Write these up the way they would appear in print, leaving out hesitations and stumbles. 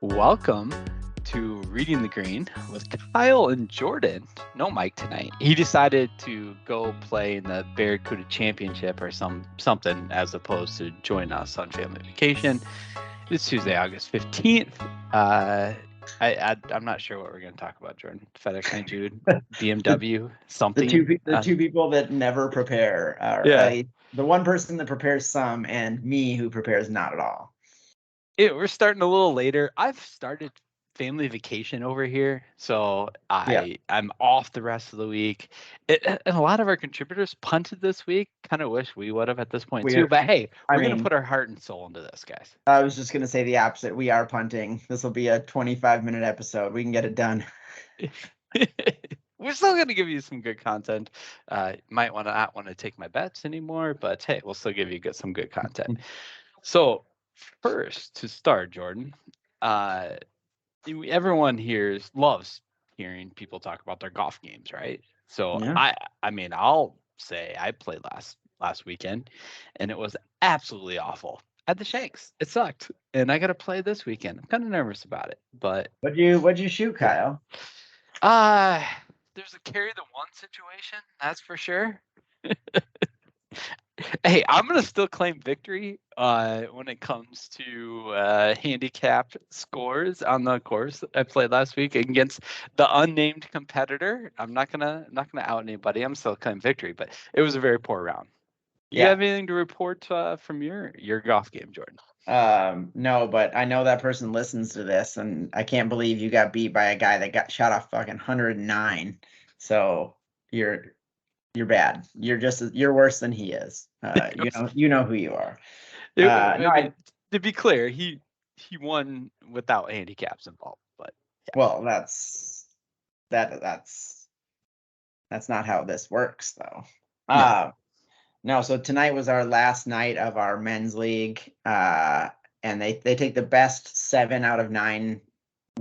Welcome to Reading the Green with Kyle and Jordan. No Mike tonight. He decided to go play in the Barracuda Championship or something as opposed to join us on family vacation. It's Tuesday, August 15th. I'm not sure what we're going to talk about, Jordan. FedEx St. Jude, BMW, something. The two people that never prepare are the one person that prepares some and me who prepares not at all. We're starting a little later. I've started family vacation over here, so I'm off the rest of the week. And a lot of our contributors punted this week. Kind of wish we would have at this point too. But hey, we're going to put our heart and soul into this, guys. I was just going to say the opposite. We are punting. This will be a 25-minute episode. We can get it done. We're still going to give you some good content. Might not want to take my bets anymore, but hey, we'll still give you some good content. So first to start, Jordan, everyone here loves hearing people talk about their golf games, right? So yeah. I mean, I'll say I played last weekend, and it was absolutely awful at the Shanks. It sucked, and I got to play this weekend. I'm kind of nervous about it, but what'd you shoot, Kyle? There's a carry the one situation, that's for sure. Hey, I'm going to still claim victory when it comes to handicapped scores on the course I played last week against the unnamed competitor. I'm not gonna out anybody. I'm still claiming victory, but it was a very poor round. You have anything to report from your golf game, Jordan? No, but I know that person listens to this, and I can't believe you got beat by a guy that got shot off fucking 109. So you're bad. You're worse than he is. You know who you are. To be clear, he won without handicaps involved. But well, that's not how this works, though. No. So tonight was our last night of our men's league, and they take the best 7 out of 9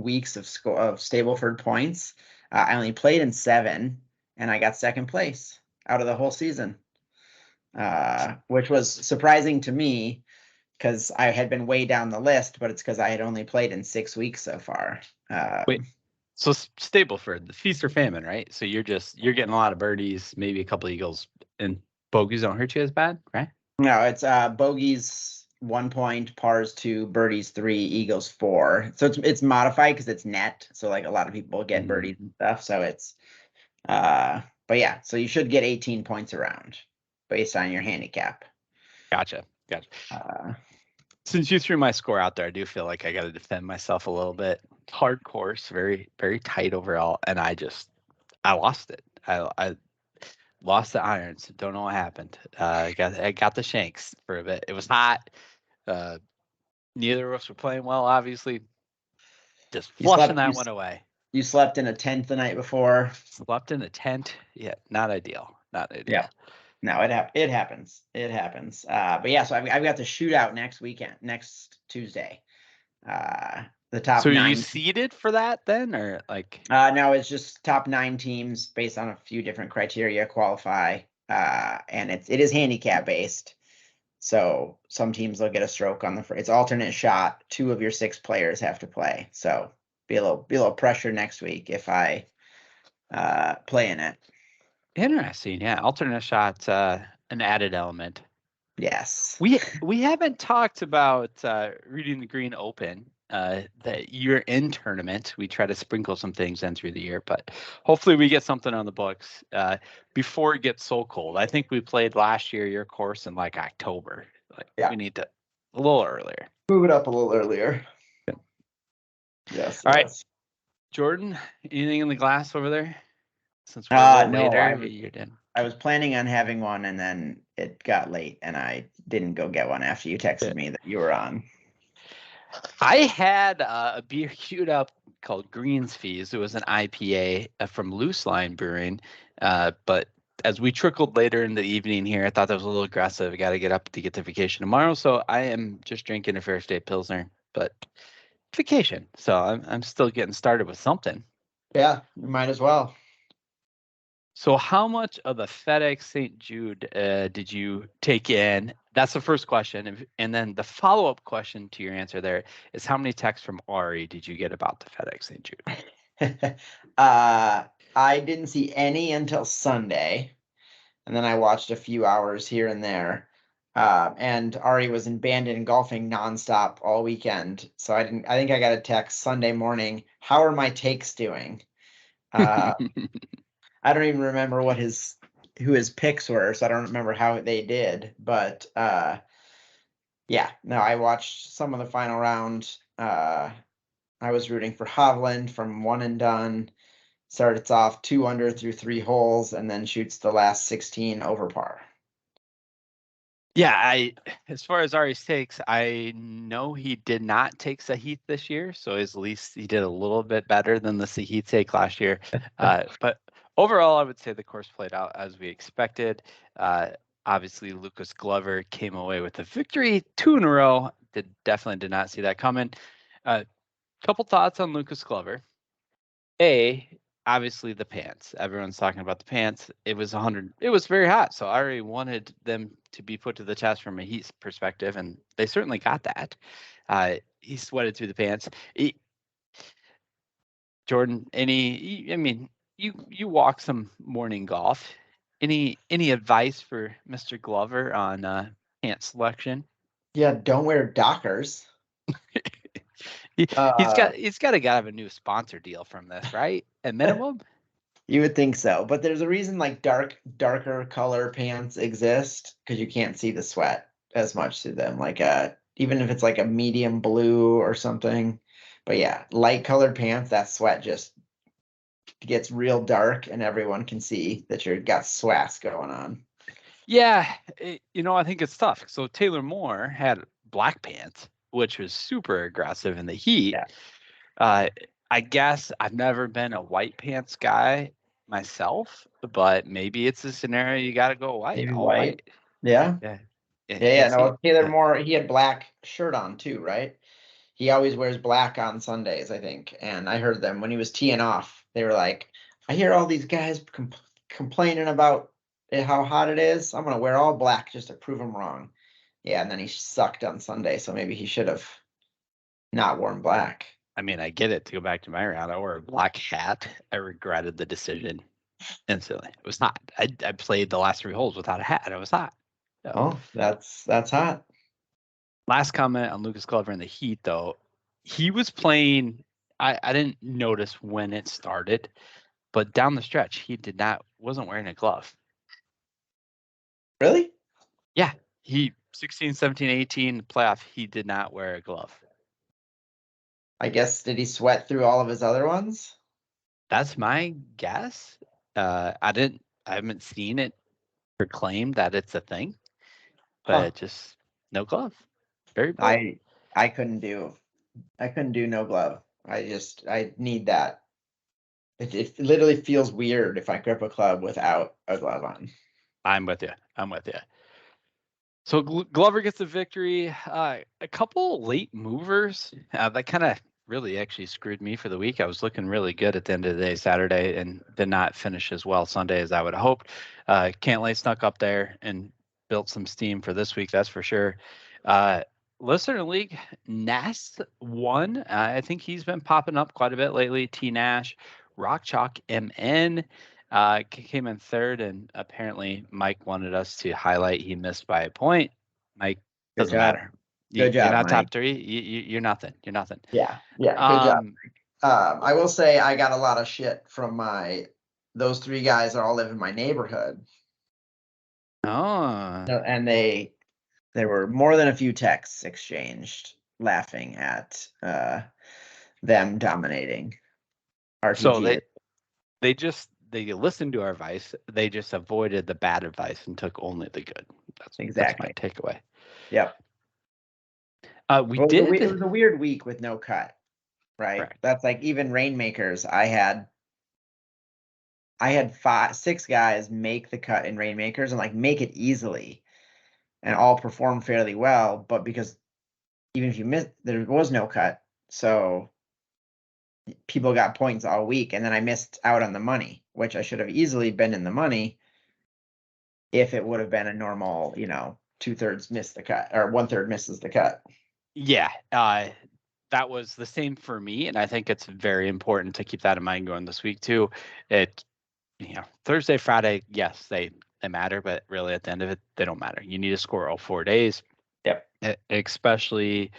weeks of Stableford points. I only played in 7, and I got second place out of the whole season, which was surprising to me because I had been way down the list, but it's because I had only played in 6 weeks so far. Wait, so Stableford, the feast or famine, right? So you're getting a lot of birdies, maybe a couple of eagles, and bogeys don't hurt you as bad, right? No, it's bogeys 1 point, pars 2, birdies 3, eagles 4. So it's modified because it's net. So like a lot of people get birdies and stuff. So it's but yeah, so you should get 18 points around based on your handicap. Gotcha. Since you threw my score out there, I do feel like I got to defend myself a little bit. Hard course, very, very tight overall, and I lost it. I lost the irons. Don't know what happened. I got the shanks for a bit. It was hot. Neither of us were playing well, obviously. Just flushing that one away. You slept in a tent the night before. Slept in a tent. Yeah, not ideal. Yeah. No, it happens. It happens. But yeah, so I've got the shootout next Tuesday. The top 9. So are you seeded for that then, or like? No, it's just top 9 teams based on a few different criteria qualify, and it is handicap based. So some teams will get a stroke on it's alternate shot. 2 of your 6 players have to play. So be a little pressure next week if I play in it. Interesting. Yeah, alternate shot, an added element. Yes. We haven't talked about Reading the Green Open, the year-end tournament. We try to sprinkle some things in through the year, but hopefully we get something on the books before it gets so cold. I think we played last year your course in like October. We need to a little earlier. Move it up a little earlier. Good. Yes. All right, Jordan. Anything in the glass over there? Since we're later, I was planning on having one, and then it got late, and I didn't go get one after you texted me that you were on. I had a beer queued up called Greens Fees. It was an IPA from Loose Line Brewing, but as we trickled later in the evening here, I thought that was a little aggressive. I got to get up to get to vacation tomorrow, so I am just drinking a Fair State Pilsner, but vacation. So I'm still getting started with something. Yeah, you might as well. So how much of the FedEx St. Jude did you take in? That's the first question. And then the follow-up question to your answer there is how many texts from Ari did you get about the FedEx St. Jude? I didn't see any until Sunday, and then I watched a few hours here and there. And Ari was in banded and golfing nonstop all weekend, so I didn't. I think I got a text Sunday morning. How are my takes doing? Uh, I don't even remember who his picks were, so I don't remember how they did. But yeah, no, I watched some of the final round. I was rooting for Hovland from one and done. Starts off 2 under through 3 holes, and then shoots the last 16 over par. Yeah, as far as Ari's takes, I know he did not take Sahith this year, so at least he did a little bit better than the Sahith take last year. But overall, I would say the course played out as we expected. Obviously, Lucas Glover came away with a victory, 2 in a row. Definitely did not see that coming. Couple thoughts on Lucas Glover. Obviously the pants. Everyone's talking about the pants. It was 100. It was very hot, so I already wanted them to be put to the test from a heat perspective, and they certainly got that. He sweated through the pants. Jordan, I mean, you walk some morning golf. Any advice for Mr. Glover on pant selection? Yeah, don't wear Dockers. He's Uh, got to have a new sponsor deal from this, right? At minimum. you would think so, but there's a reason like darker color pants exist because you can't see the sweat as much through them. Like even if it's like a medium blue or something. But yeah, light colored pants, that sweat just gets real dark, and everyone can see that you've got swass going on. Yeah, I think it's tough. So Taylor Moore had black pants, which was super aggressive in the heat. Yeah. Uh, I guess I've never been a white pants guy myself, but maybe it's a scenario you got to go white, Maybe all white. white. Yeah. Yeah, Yeah. it's heat. No, Taylor Yeah. Moore, he had black shirt on too, right? He always wears black on Sundays, I think. And I heard them when he was teeing off. They were like, I hear all these guys complaining about how hot it is. I'm going to wear all black just to prove them wrong. Yeah. And then he sucked on Sunday. So maybe he should have not worn black. I mean, I get it. To go back to my round, I wore a black hat. I regretted the decision instantly. It was hot. I played the last 3 holes without a hat. It was hot. So. Oh, that's hot. Last comment on Lucas Glover in the heat, though. He was playing. I didn't notice when it started, but down the stretch, he wasn't wearing a glove. Really? Yeah, he 16, 17, 18 playoff, he did not wear a glove. I guess, did he sweat through all of his other ones? That's my guess. I haven't seen it proclaimed that it's a thing, but just no glove. Very bold. I couldn't do no glove. I need that. It literally feels weird if I grip a club without a glove on. I'm with you. So Glover gets the victory. A couple late movers that kind of really actually screwed me for the week. I was looking really good at the end of the day Saturday and did not finish as well Sunday as I would have hoped. Cantlay snuck up there and built some steam for this week, that's for sure. Listener League, Ness won. I think he's been popping up quite a bit lately. T Nash, Rock Chalk MN. Came in third, and apparently Mike wanted us to highlight he missed by a point. Mike, Good doesn't job. matter. Good You're job, not Mike. top three. You're nothing. You're nothing. Yeah. Good job. I will say I got a lot of shit from those 3 guys that all live in my neighborhood. Oh. And there were more than a few texts exchanged laughing at them dominating our So PGA. they listened to our advice. They just avoided the bad advice and took only the good. That's my takeaway. Yep. It was a weird week with no cut, right? Correct. That's like even Rainmakers. I had 6 guys make the cut in Rainmakers and like make it easily and all perform fairly well, but because even if you missed, there was no cut. So people got points all week, and then I missed out on the money, which I should have easily been in the money if it would have been a normal, 2/3 miss the cut or 1/3 misses the cut. Yeah, that was the same for me, and I think it's very important to keep that in mind going this week too. It, Thursday, Friday, yes, they matter, but really at the end of it, they don't matter. You need to score all 4 days. Yep. Especially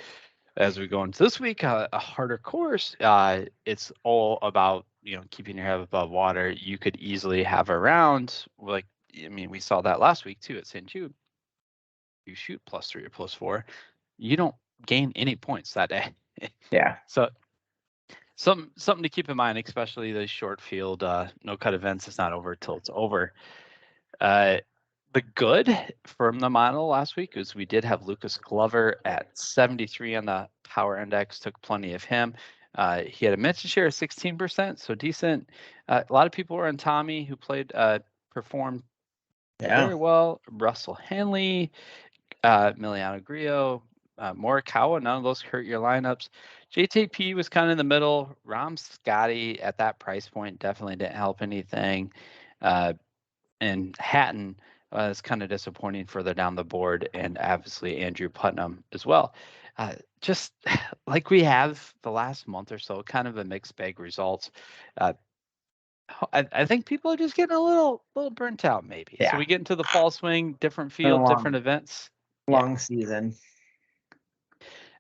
as we go into this week, a harder course. It's all about keeping your head above water. You could easily have a round we saw that last week too at St. Jude. You shoot +3 or +4, you don't gain any points that day. Yeah. So something to keep in mind, especially the short field no cut events. It's not over till it's over. The good from the model last week is we did have Lucas Glover at 73 on the power index, took plenty of him. He had a mention share of 16%, so decent. A lot of people were on Tommy, who performed very well. Russell Henley, Emiliano Grillo, Morikawa, none of those hurt your lineups. JTP was kind of in the middle. Rom Scotty at that price point definitely didn't help anything. And Hatton was kind of disappointing further down the board, and obviously Andrew Putnam as well. Just like we have the last month or so, kind of a mixed bag results. I think people are just getting a little burnt out, maybe. Yeah. So we get into the fall swing, different field, different events. Long season.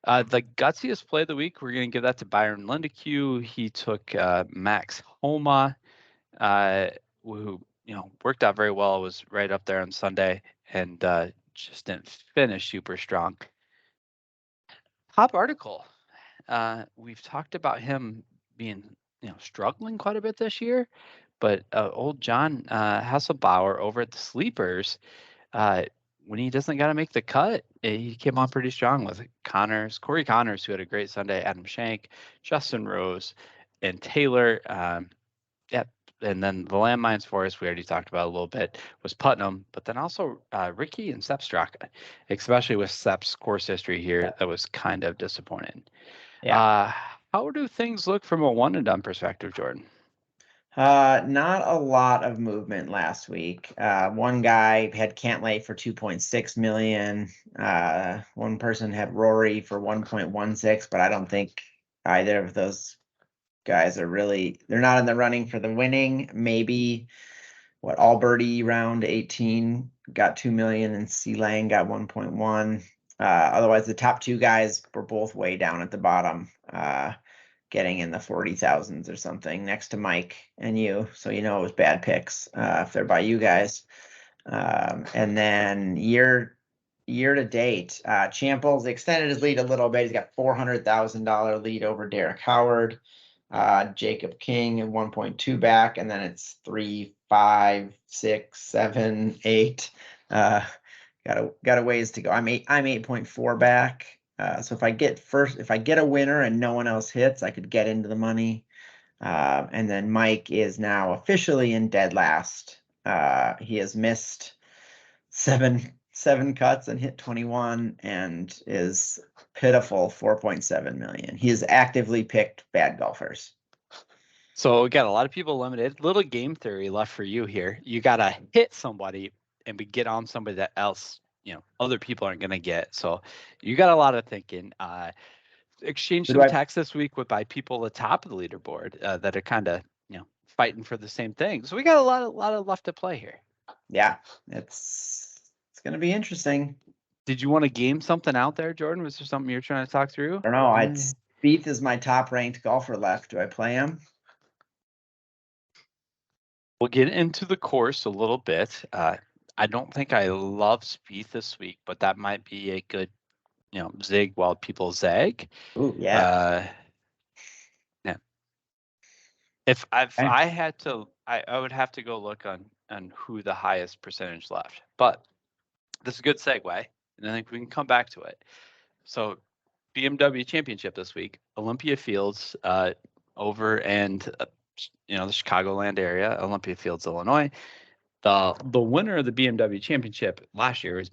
The gutsiest play of the week, we're going to give that to Byron Lindecue. He took Max Homa, who worked out very well. Was right up there on Sunday, and just didn't finish super strong. Top article. We've talked about him being struggling quite a bit this year, but old John Hasselbauer over at the Sleepers, when he doesn't got to make the cut, he came on pretty strong with Corey Connors, who had a great Sunday, Adam Shank, Justin Rose, and Taylor. And then the landmines for us, we already talked about a little bit, was Putnam, but then also Ricky and Sepp Straka, especially with Sepp's course history here. That was kind of disappointing. Yeah. How do things look from a one and done perspective, Jordan? Not a lot of movement last week. One guy had Cantlay for 2.6 million. One person had Rory for 1.16, but I don't think either of those guys are they're not in the running for the winning. Maybe Alberti round 18 got 2 million and C Lang got 1.1. Otherwise the top two guys were both way down at the bottom, getting in the 40,000s or something next to Mike and you. So it was bad picks if they're by you guys. And then year to date, Champles extended his lead a little bit. He's got $400,000 lead over Derek Howard. Jacob King at 1.2 back, and then it's 3, 5, 6, 7, 8. Got a ways to go. I'm 8.4 back. So if I get a winner and no one else hits, I could get into the money. And then Mike is now officially in dead last. He has missed seven cuts and hit 21 and is pitiful 4.7 million. He has actively picked bad golfers. So we got a lot of people limited. Little game theory left for you here. You got to hit somebody and get on somebody that else, other people aren't going to get. So you got a lot of thinking. Exchange some text this week by people at the top of the leaderboard that are kind of, fighting for the same thing. So we got a lot of left to play here. Yeah, it's going to be interesting. Did you want to game something out there, Jordan? Was there something you're trying to talk through? I don't know. Spieth is my top ranked golfer left. Do I play him? We'll get into the course a little bit. I don't think I love Spieth this week, but that might be a good, zig while people zag. Ooh, yeah. Yeah. If I had to, I would have to go look on who the highest percentage left. But this is a good segue, and I think we can come back to it. So BMW Championship this week, Olympia Fields over and the Chicagoland area, Olympia Fields, Illinois. The winner of the BMW Championship last year was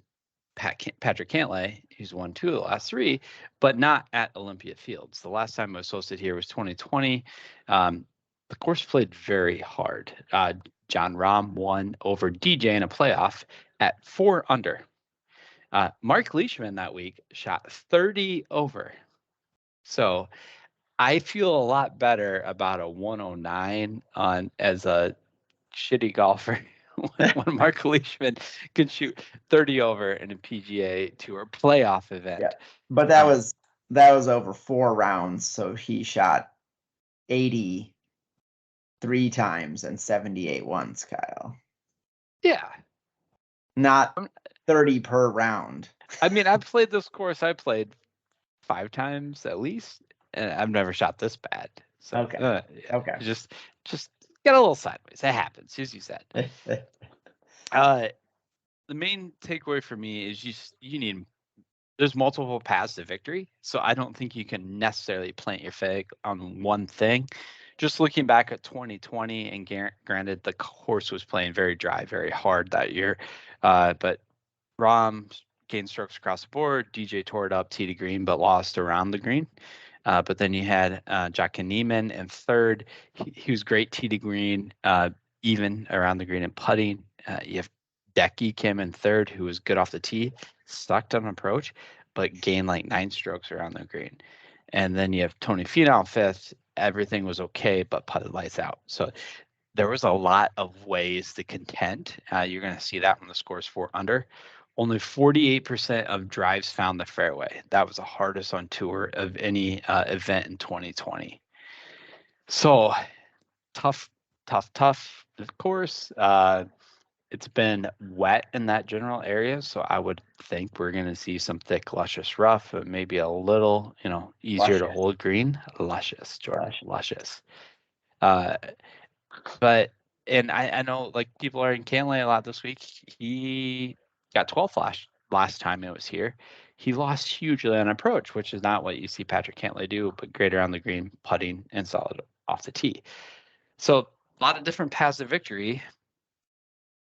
Patrick Cantlay, who's won 2 of the last 3, but not at Olympia Fields. The last time it was hosted here was 2020. The course played very hard. John Rahm won over DJ in a playoff at 4 under. Mark Leishman that week shot 30 over. So I feel a lot better about a 109 as a shitty golfer when Mark Leishman could shoot 30 over in a PGA Tour playoff event. Yeah, but that was over 4 rounds, so he shot 80 3 times and 78 once, Kyle. Yeah. Not 30 per round. I mean, I've played this course. I played 5 times at least, and I've never shot this bad. So Okay. yeah, Okay. just get a little sideways. It happens, as you said. The main takeaway for me is you need. There's multiple paths to victory, so I don't think you can necessarily plant your flag on one thing. Just looking back at 2020, and granted, the course was playing very dry, very hard that year, but Rahm gained strokes across the board. DJ tore it up tee to green, but lost around the green. But then you had Joaquin Niemann in third. He was great tee to green, even around the green and putting. You have Decky came in third, who was good off the tee, sucked on approach, but gained like 9 strokes around the green. And then you have Tony Finau fifth. Everything was okay, but putted lights out. So there was a lot of ways to contend. You're going to see that when the score is 4 under. Only 48% of drives found the fairway. That was the hardest on tour of any event in 2020. So tough, of course. It's been wet in that general area, so I would think we're going to see some thick, luscious rough, but maybe a little, easier to hold green. Luscious, Jordan, luscious. But and I know like people are in Cantlay a lot this week. He got 12th last time it was here. He lost hugely on approach, which is not what you see Patrick Cantlay do, but great around the green, putting and solid off the tee. So a lot of different paths to victory.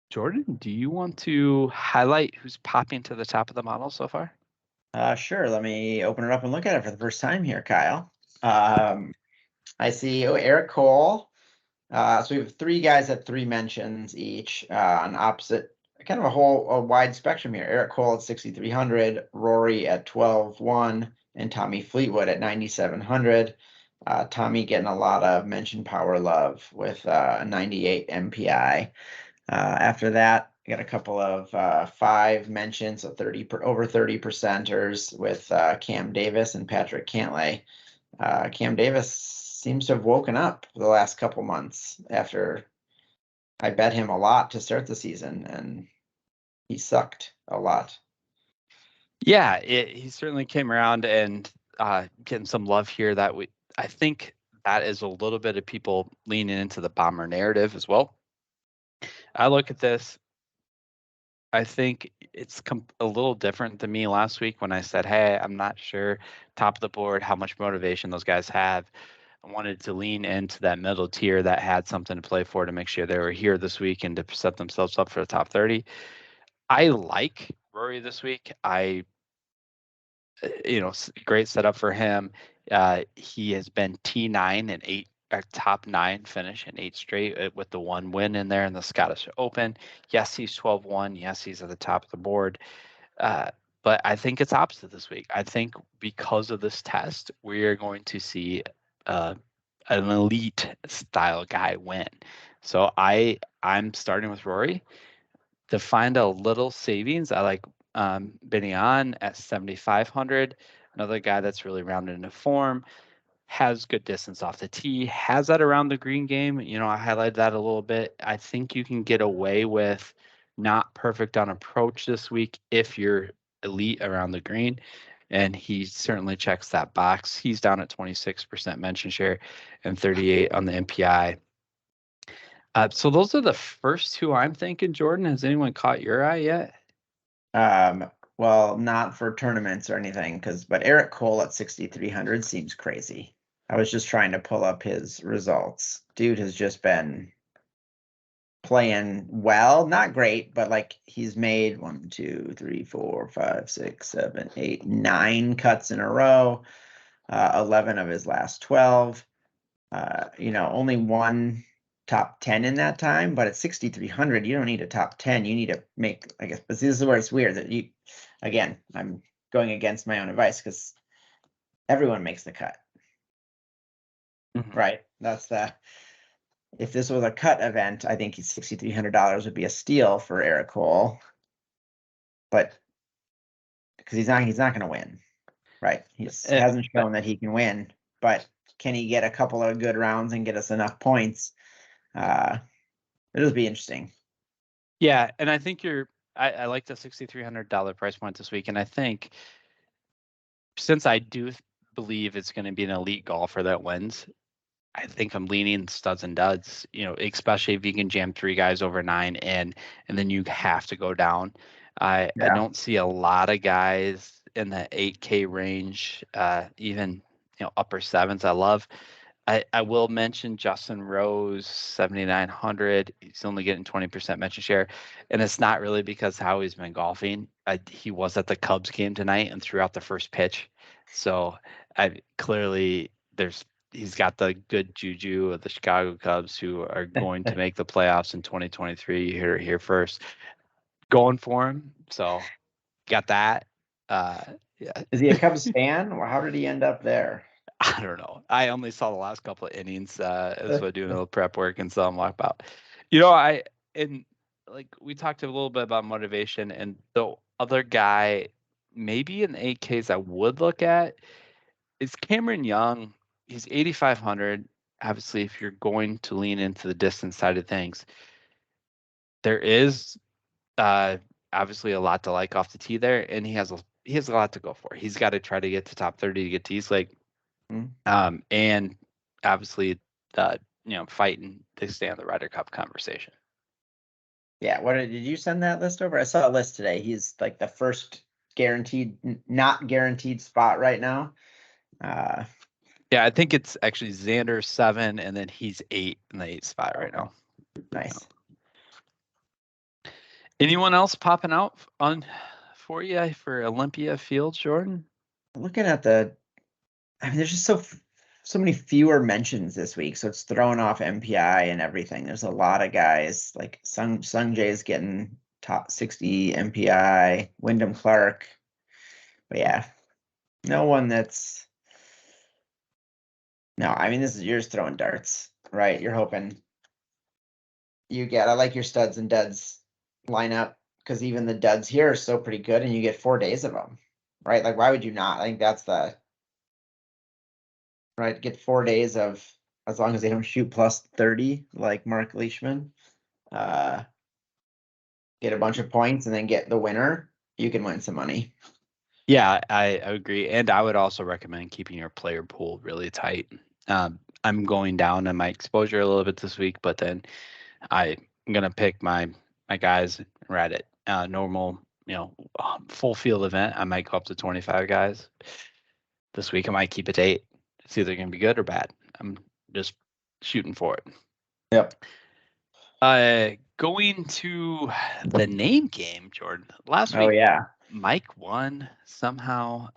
Jordan, do you want to highlight who's popping to the top of the model so far? Sure. Let me open it up and look at it for the first time here, Kyle. I see Eric Cole. So we have 3 guys at 3 mentions each on opposite, kind of a wide spectrum here. Eric Cole at 6,300, Rory at 12-1, and Tommy Fleetwood at 9,700. Tommy getting a lot of mention power love with a 98 MPI. After that, I got a couple of 5 mentions, so over 30%ers with Cam Davis and Patrick Cantlay. Cam Davis seems to have woken up the last couple months after I bet him a lot to start the season, and he sucked a lot. Yeah, he certainly came around and getting some love here. I think that is a little bit of people leaning into the bomber narrative as well. I look at this. I think it's a little different than me last week when I said, hey, I'm not sure top of the board how much motivation those guys have. I wanted to lean into that middle tier that had something to play for to make sure they were here this week and to set themselves up for the top 30. I like Rory this week. Great setup for him. He has been T9 and 8, top 9 finish in 8 straight with the 1 win in there in the Scottish Open. Yes, he's 12-1. Yes, he's at the top of the board. But I think it's opposite this week. I think because of this test, we are going to see an elite style guy win. So I'm starting with Rory. To find a little savings, I like bidding on at 7,500. Another guy that's really rounded into form, has good distance off the tee, has that around the green game. I highlighted that a little bit. I think you can get away with not perfect on approach this week if you're elite around the green. And he certainly checks that box. He's down at 26% mention share and 38 on the MPI. So those are the first 2 I'm thinking. Jordan, has anyone caught your eye yet? Well, not for tournaments or anything, but Eric Cole at 6,300 seems crazy. I was just trying to pull up his results. Dude has just been playing well, not great, but like he's made 1, 2, 3, 4, 5, 6, 7, 8, 9 cuts in a row, 11 of his last 12. Only one top 10 in that time, but at 6,300, you don't need a top 10. You need to make, I guess, but this is where it's weird that again, I'm going against my own advice because everyone makes the cut, right? If this was a cut event, I think $6,300 would be a steal for Eric Cole, but because he's not going to win, right? He hasn't shown that he can win, but can he get a couple of good rounds and get us enough points? It'll be interesting. Yeah, and I think I like the $6,300 price point this week, and I think since I do believe it's going to be an elite golfer that wins, I think I'm leaning studs and duds. Especially if you can jam 3 guys over 9 and then you have to go down. I don't see a lot of guys in the 8K range, even upper sevens. I will mention Justin Rose, 7,900. He's only getting 20% mention share. And it's not really because how he's been golfing. He was at the Cubs game tonight and threw out the first pitch. So clearly he's got the good juju of the Chicago Cubs, who are going to make the playoffs in 2023. You heard it here first. Going for him. So got that. Yeah. Is he a Cubs fan, or how did he end up there? I don't know. I only saw the last couple of innings as I doing a little prep work and saw him walk out. We talked a little bit about motivation, and the other guy, maybe in 8Ks I would look at is Cameron Young. He's 8,500. Obviously, if you're going to lean into the distance side of things, there is obviously a lot to like off the tee there, and he has a lot to go for. He's got to try to get to top 30 to get to East Lake. And obviously, fighting to stay on the Ryder Cup conversation. Yeah, did you send that list over? I saw a list today. He's like the first not guaranteed spot right now. Yeah, I think it's actually Xander 7, and then he's 8 in the 8th spot right now. Nice. Anyone else popping out for you for Olympia Fields, Jordan? Looking at there's just so many fewer mentions this week, so it's throwing off MPI and everything. There's a lot of guys like Sung Jae's getting top 60 MPI, Wyndham Clark, but yeah, no one that's. No, I mean you're just throwing darts, right? You're hoping I like your studs and duds lineup, because even the duds here are still pretty good, and you get 4 days of them, right? Like, why would you not? I think that's right. Get 4 days of, as long as they don't shoot plus 30 like Mark Leishman, get a bunch of points and then get the winner. You can win some money. Yeah, I agree, and I would also recommend keeping your player pool really tight. I'm going down in my exposure a little bit this week, but then I'm gonna pick my guys and ride it. Normal, full field event, I might go up to 25 guys. This week I might keep it to 8. It's either gonna be good or bad. I'm just shooting for it. Yep. Going to the name game, Jordan. Last week, Oh yeah, Mike won somehow.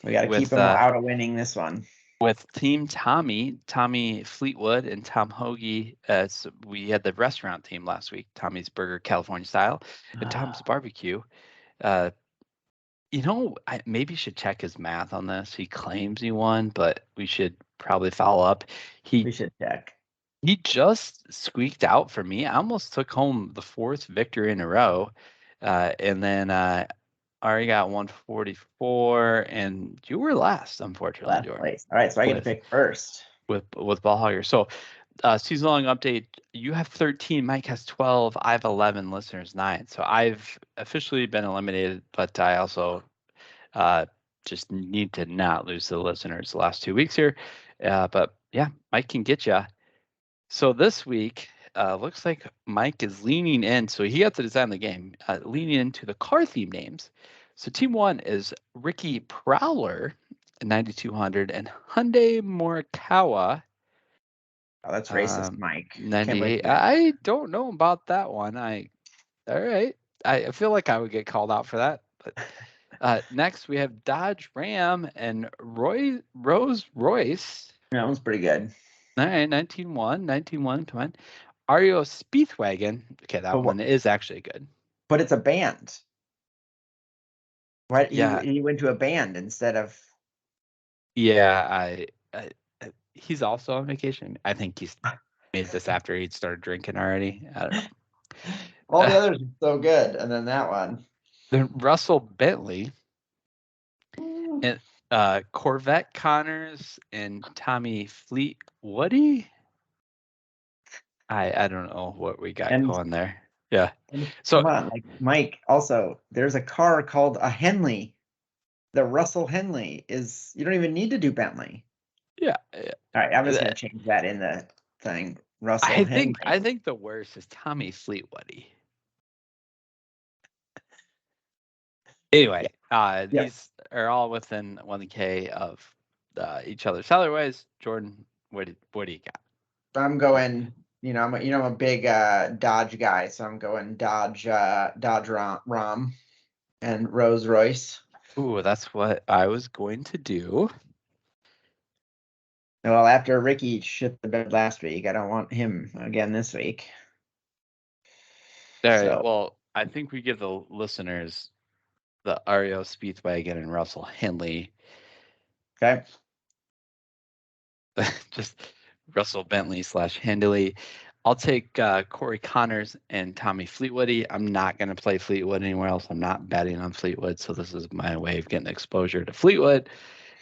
We got to keep him out of winning this one. With Team Tommy Fleetwood, and Tom Hoagie. So we had the restaurant team last week, Tommy's Burger California Style, and Tom's Barbecue. I maybe should check his math on this. He claims he won, but we should probably follow up. We should check. He just squeaked out for me. I almost took home the 4th victory in a row. And then I already got 144, and you were last, unfortunately, Last place. All right, so I get to pick first. With Ball Hogger. So season-long update, you have 13, Mike has 12, I have 11, listeners 9. So I've officially been eliminated, but I also just need to not lose to the listeners the last 2 weeks here. But yeah, Mike can get you. So this week, looks like Mike is leaning in. So he got to design the game, leaning into the car theme names. So team 1 is Ricky Prowler, 9,200, and Hyundai Morikawa, Oh, that's racist, Mike. Can't believe 98. that. I don't know about that one. All right. I feel like I would get called out for that. But next we have Dodge Ram and Rolls Royce. That one's pretty good. All right, 19-1, come on. REO Speedwagon. Okay, that one is actually good. But it's a band. Why Yeah. he went to a band instead of? Yeah, I he's also on vacation. I think he's made this after he'd started drinking already. I don't know. All the others are so good, and then that one. Then Russell Bentley and Corvette Connors and Tommy Fleet Woody. I don't know what we got going there. Yeah. So come on, like Mike. Also, there's a car called a Henley. The Russell Henley is. You don't even need to do Bentley. Yeah. All right, I'm just gonna change that in the thing. Russell Henley. I think the worst is Tommy Fleetwoody. Anyway, these are all within 1K of each other salary-wise. Jordan, what do you got? I'm going. I'm a big Dodge guy, so I'm going Dodge Ram and Rolls Royce. Ooh, that's what I was going to do. Well, after Ricky shit the bed last week, I don't want him again this week. All right. Well, I think we give the listeners the REO Speedwagon and Russell Henley. Okay. Just Russell Bentley / Henley. I'll take Corey Connors and Tommy Fleetwoody. I'm not going to play Fleetwood anywhere else. I'm not betting on Fleetwood, so this is my way of getting exposure to Fleetwood.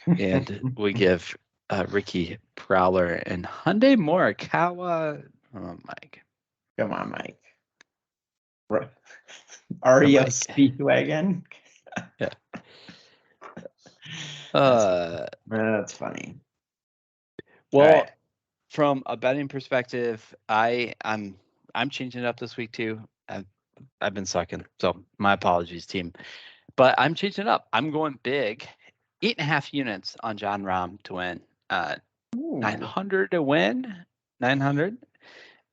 And we give Ricky Prowler and Hyundai Morikawa. Oh, Mike. Come on, Mike. REO Speedwagon. Yeah. That's funny. Well, from a betting perspective, I'm changing it up this week too. I've been sucking, so my apologies, team. But I'm changing it up. I'm going big, 8.5 units on John Rahm to win. 900 to win, 900.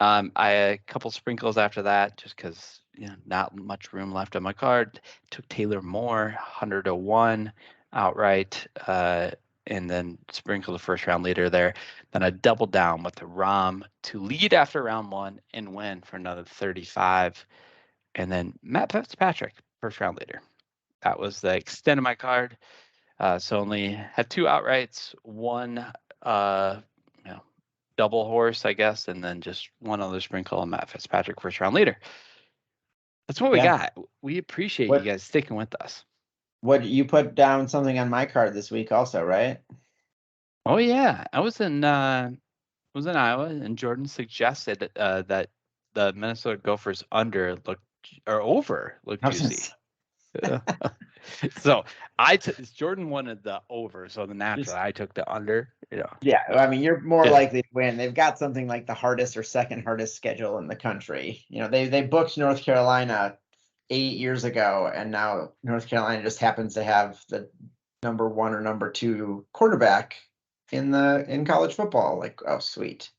I had a couple sprinkles after that, just because not much room left on my card. Took Taylor Moore, 100 to 1 outright, and then sprinkled the first round leader there. Then I doubled down with the Rahm to lead after round 1 and win for another 35. And then Matt Fitzpatrick, first round leader. That was the extent of my card. So only had 2 outrights, 1 double horse, I guess, and then just 1 other sprinkle on Matt Fitzpatrick, first round leader. That's what we got. We appreciate you guys sticking with us. What you put down something on my card this week also, right? Oh yeah, I was in Iowa, and Jordan suggested that the Minnesota Gophers over looked juicy. So Jordan wanted the over, so naturally I took the under. Yeah, I mean you're more likely to win. They've got something like the hardest or second hardest schedule in the country. They booked North Carolina 8 years ago, and now North Carolina just happens to have the number 1 or number 2 quarterback in college football. Like, oh sweet.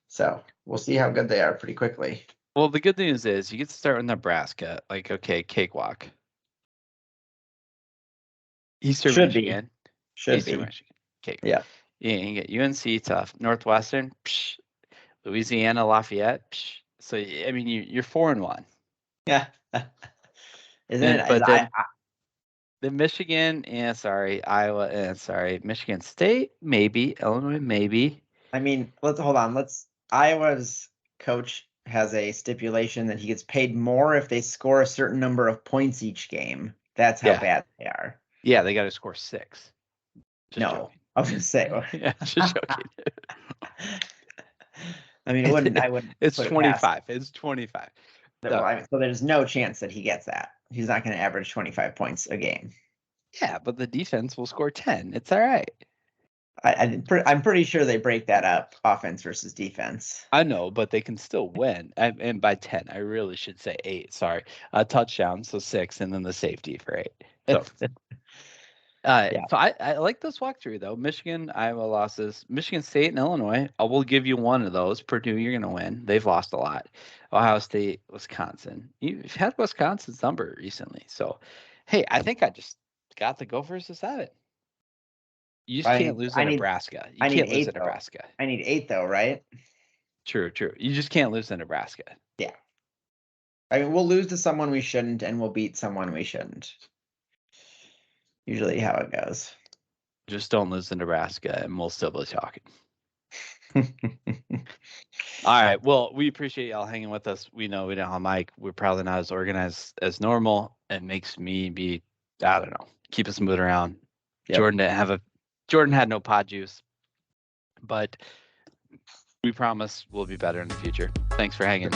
So we'll see how good they are pretty quickly. Well, the good news is you get to start with Nebraska. Like, okay, cakewalk. Eastern Michigan. Michigan. Okay. Yeah. You get UNC tough. Northwestern. Psh, Louisiana Lafayette. Psh. So I mean, you're 4-1. Yeah. Isn't it? Then Michigan. Sorry. Iowa. Sorry. Michigan State. Maybe. Illinois. Maybe. I mean, hold on. Iowa's coach has a stipulation that he gets paid more if they score a certain number of points each game. That's how bad they are. Yeah, they got to score 6. Just joking. I was gonna say. Yeah, just joking. I mean, I wouldn't. It's 25. It's 25. So there's no chance that he gets that. He's not going to average 25 points a game. Yeah, but the defense will score 10. It's all right. I'm pretty sure they break that up, offense versus defense. I know, but they can still win. And by 10, I really should say 8. Sorry, a touchdown, so 6, and then the safety for 8. So. So I like this walkthrough though. Michigan, Iowa losses. Michigan State and Illinois. I will give you one of those. Purdue, you're gonna win. They've lost a lot. Ohio State, Wisconsin. You've had Wisconsin's number recently. So, hey, I think I just got the Gophers to 7. You just can't lose to Nebraska. You can't lose to Nebraska. I need 8 though, right? True. You just can't lose to Nebraska. Yeah. I mean, we'll lose to someone we shouldn't, and we'll beat someone we shouldn't. Usually how it goes. Just don't lose to Nebraska, and we'll still be talking. All right. Well, we appreciate y'all hanging with us. We know we don't have Mike. We're probably not as organized as normal. It makes me be, I don't know, keep us moving around. Yep. Jordan had no pod juice, but we promise we'll be better in the future. Thanks for hanging.